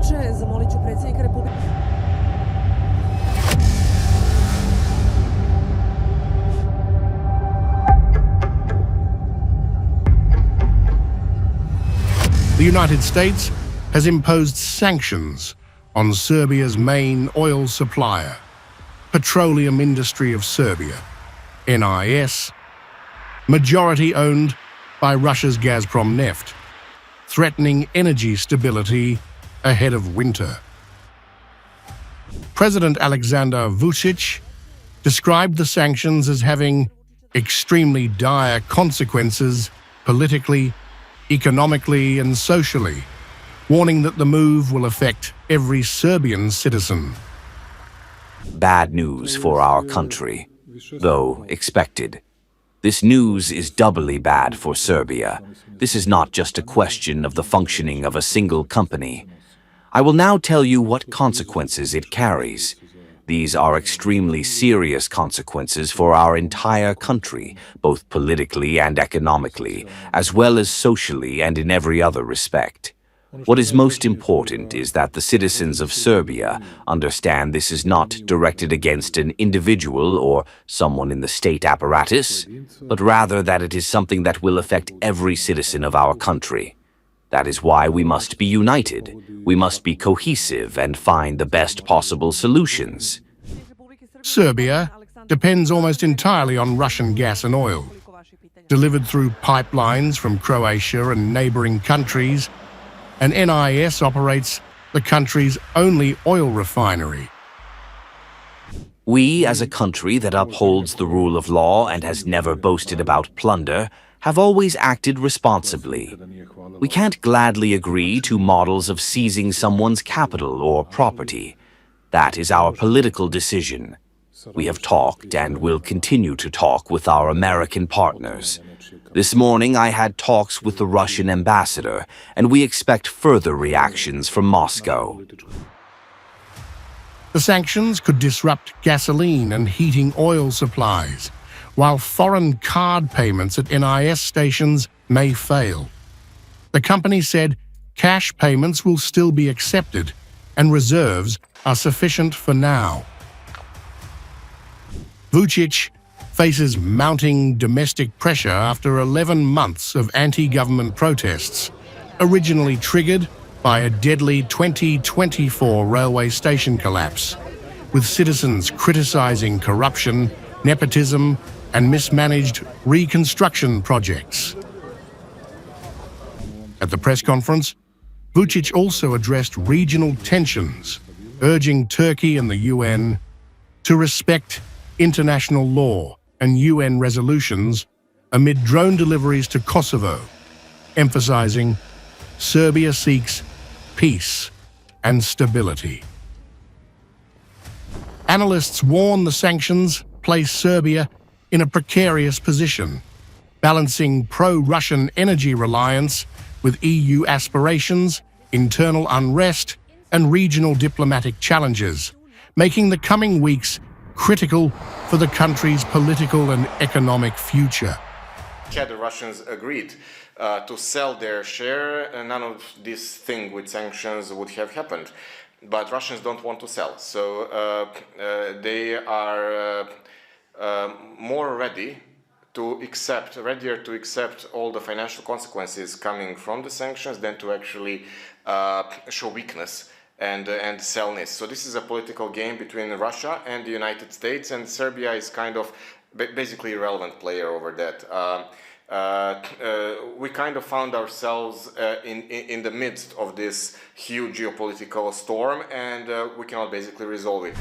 predsjedniče. Zamolit ću predsjednika Republike. The United States has imposed sanctions on Serbia's main oil supplier, Petroleum Industry of Serbia, NIS, majority owned by Russia's Gazprom Neft, threatening energy stability ahead of winter. President Aleksandar Vucic described the sanctions as having extremely dire consequences politically, economically and socially, warning that the move will affect every Serbian citizen. Bad news for our country, though expected. This news is doubly bad for Serbia. This is not just a question of the functioning of a single company. I will now tell you what consequences it carries. These are extremely serious consequences for our entire country, both politically and economically, as well as socially and in every other respect. What is most important is that the citizens of Serbia understand this is not directed against an individual or someone in the state apparatus, but rather that it is something that will affect every citizen of our country. That is why we must be united. We must be cohesive and find the best possible solutions. Serbia depends almost entirely on Russian gas and oil, delivered through pipelines from Croatia and neighboring countries, and NIS operates the country's only oil refinery. We, as a country that upholds the rule of law and has never boasted about plunder, have always acted responsibly. We can't gladly agree to models of seizing someone's capital or property. That is our political decision. We have talked and will continue to talk with our American partners. This morning I had talks with the Russian ambassador, and we expect further reactions from Moscow. The sanctions could disrupt gasoline and heating oil supplies, while foreign card payments at NIS stations may fail. The company said cash payments will still be accepted and reserves are sufficient for now. Vucic faces mounting domestic pressure after 11 months of anti-government protests, originally triggered by a deadly 2024 railway station collapse, with citizens criticizing corruption, nepotism, and mismanaged reconstruction projects. At the press conference, Vucic also addressed regional tensions, urging Turkey and the UN to respect international law and UN resolutions amid drone deliveries to Kosovo, emphasizing Serbia seeks peace and stability. Analysts warn the sanctions place Serbia in a precarious position, balancing pro-Russian energy reliance with EU aspirations, internal unrest, and regional diplomatic challenges, making the coming weeks critical for the country's political and economic future. Had the Russians agreed to sell their share, none of this thing with sanctions would have happened. But Russians don't want to sell, so they are more readier to accept all the financial consequences coming from the sanctions than to actually show weakness and sell NIS. So this is a political game between Russia and the United States, and Serbia is kind of basically a relevant player over that. We kind of found ourselves in the midst of this huge geopolitical storm, and we cannot basically resolve it.